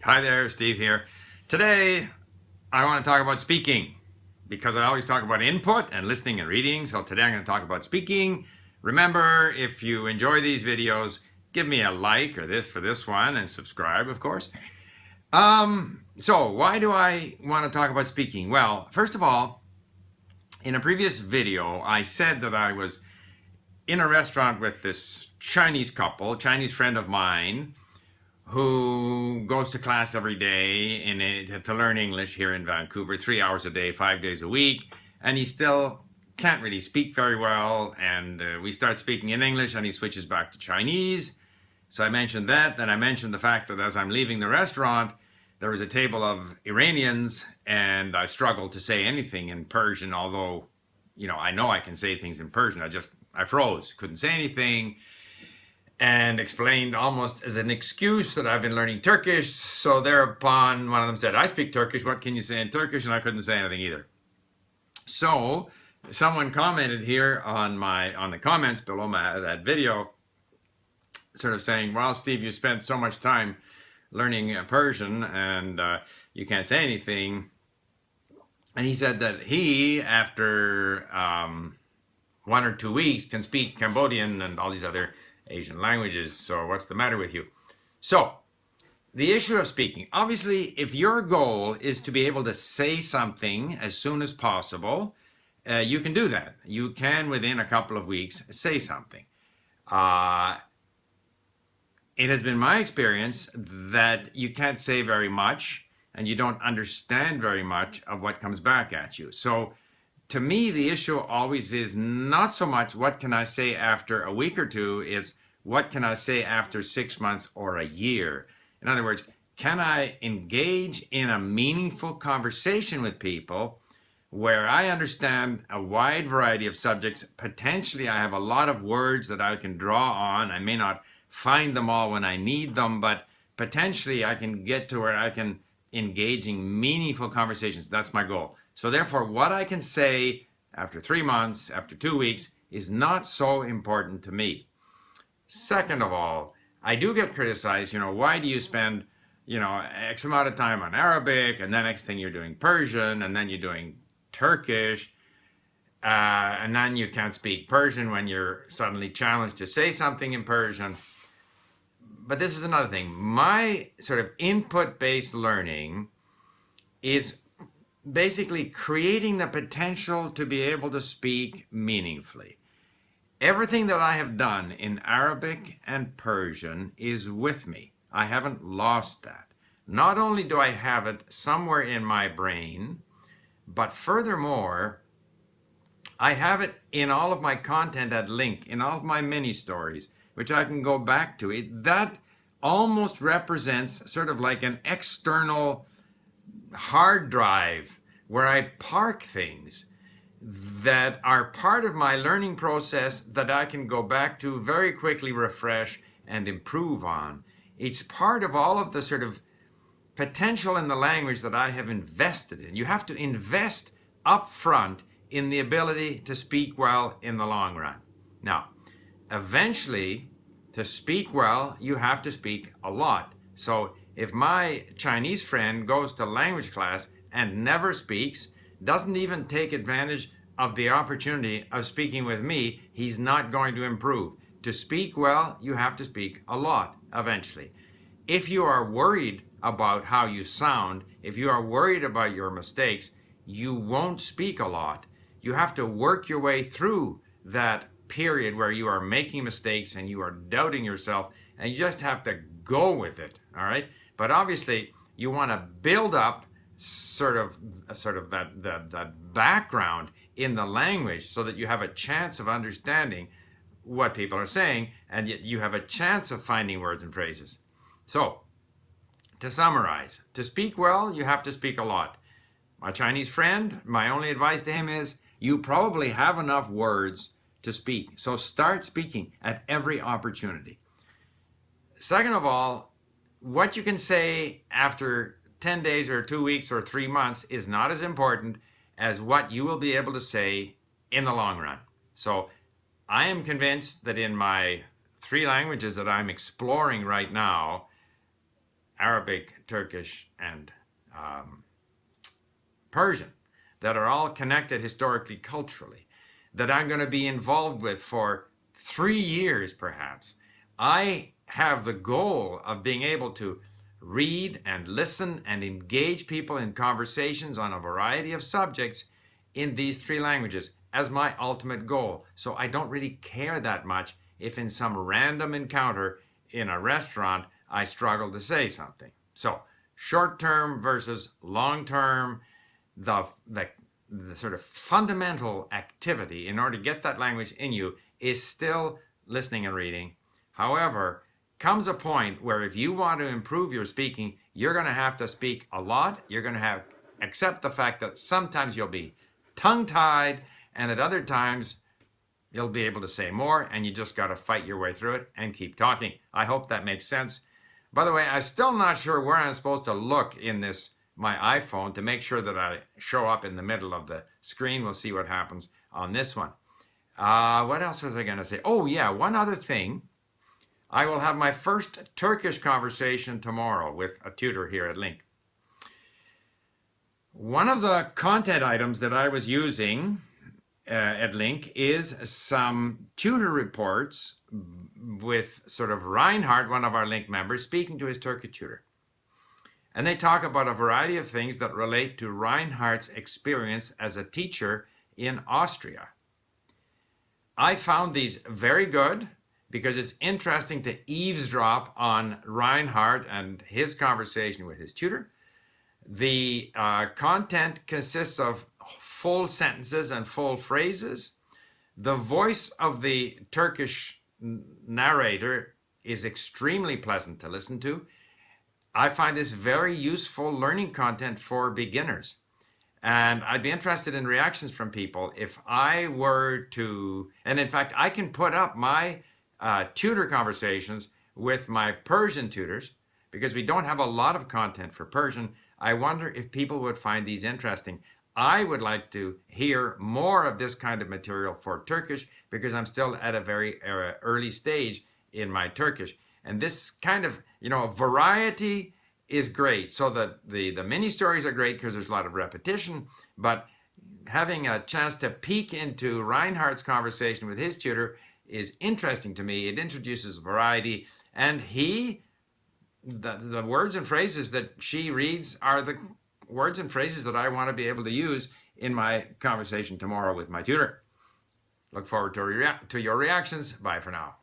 Hi there, Steve here. Today, I want to talk about speaking because I always talk about input and listening and reading. So today I'm going to talk about speaking. Remember, if you enjoy these videos, give me a like or this for this one and subscribe, of course. So why do I want to talk about speaking? Well, first of all, in a previous video, I said that I was in a restaurant with this Chinese couple, Chinese friend of mine, who goes to class every day to learn English here in Vancouver, 3 hours a day, 5 days a week, and he still can't really speak very well, and we start speaking in English and he switches back to Chinese. So I mentioned that, then I mentioned the fact that as I'm leaving the restaurant, there was a table of Iranians, and I struggled to say anything in Persian, although, I know I can say things in Persian. I froze, couldn't say anything, and explained almost as an excuse that I've been learning Turkish. So thereupon, one of them said, I speak Turkish, what can you say in Turkish? And I couldn't say anything either. So someone commented here on the comments below that video, sort of saying, well, Steve, you spent so much time learning Persian and you can't say anything. And he said that he, after 1 or 2 weeks, can speak Cambodian and all these other Asian languages. So what's the matter with you? So the issue of speaking, obviously, if your goal is to be able to say something as soon as possible, you can do that. You can, within a couple of weeks, say something. It has been my experience that you can't say very much and you don't understand very much of what comes back at you. So to me, the issue always is not so much what can I say after a week or two, it's what can I say after 6 months or a year. In other words, can I engage in a meaningful conversation with people where I understand a wide variety of subjects? Potentially, I have a lot of words that I can draw on. I may not find them all when I need them, but potentially I can get to where I can engage in meaningful conversations. That's my goal. So therefore, what I can say after 3 months, after 2 weeks, is not so important to me. Second of all, I do get criticized, why do you spend, X amount of time on Arabic, and then next thing you're doing Persian, and then you're doing Turkish, and then you can't speak Persian when you're suddenly challenged to say something in Persian. But this is another thing. My sort of input-based learning is basically creating the potential to be able to speak meaningfully. Everything that I have done in Arabic and Persian is with me. I haven't lost that. Not only do I have it somewhere in my brain, but furthermore, I have it in all of my content at link, in all of my mini stories, which I can go back to. That almost represents sort of like an external hard drive where I park things that are part of my learning process that I can go back to very quickly, refresh, and improve on. It's part of all of the sort of potential in the language that I have invested in. You have to invest up front in the ability to speak well in the long run. Now, eventually, to speak well, you have to speak a lot. So if my Chinese friend goes to language class and never speaks, doesn't even take advantage of the opportunity of speaking with me, he's not going to improve. To speak well, you have to speak a lot eventually. If you are worried about how you sound, if you are worried about your mistakes, you won't speak a lot. You have to work your way through that period where you are making mistakes and you are doubting yourself, and you just have to go with it, all right? But obviously, you want to build up sort of that background in the language so that you have a chance of understanding what people are saying, and yet you have a chance of finding words and phrases. So, to summarize, to speak well, you have to speak a lot. My Chinese friend, my only advice to him is, you probably have enough words to speak. So start speaking at every opportunity. Second of all, what you can say after 10 days or 2 weeks or 3 months is not as important as what you will be able to say in the long run. So I am convinced that in my 3 languages that I'm exploring right now, Arabic, Turkish, and Persian that are all connected historically, culturally, that I'm going to be involved with for 3 years perhaps. I have the goal of being able to read and listen and engage people in conversations on a variety of subjects in these 3 languages as my ultimate goal. So I don't really care that much if in some random encounter in a restaurant I struggle to say something. So short term versus long term, the sort of fundamental activity in order to get that language in you is still listening and reading. However, comes a point where if you want to improve your speaking, you're going to have to speak a lot. You're going to have accept the fact that sometimes you'll be tongue-tied, and at other times you'll be able to say more, and you just got to fight your way through it and keep talking. I hope that makes sense. By the way, I'm still not sure where I'm supposed to look in my iPhone to make sure that I show up in the middle of the screen. We'll see what happens on this one. What else was I going to say? Oh yeah, one other thing. I will have my first Turkish conversation tomorrow with a tutor here at Link. One of the content items that I was using at Link is some tutor reports with sort of Reinhardt, one of our Link members, speaking to his Turkish tutor. And they talk about a variety of things that relate to Reinhardt's experience as a teacher in Austria. I found these very good because it's interesting to eavesdrop on Reinhardt and his conversation with his tutor. The content consists of full sentences and full phrases. The voice of the Turkish narrator is extremely pleasant to listen to. I find this very useful learning content for beginners. And I'd be interested in reactions from people if I were to, and in fact, I can put up my tutor conversations with my Persian tutors because we don't have a lot of content for Persian. I wonder if people would find these interesting. I would like to hear more of this kind of material for Turkish because I'm still at a very early stage in my Turkish. And this kind of, variety is great. So the mini stories are great because there's a lot of repetition, but having a chance to peek into Reinhardt's conversation with his tutor is interesting to me. It introduces variety, and the words and phrases that she reads are the words and phrases that I want to be able to use in my conversation tomorrow with my tutor. Look forward to your reactions. Bye for now.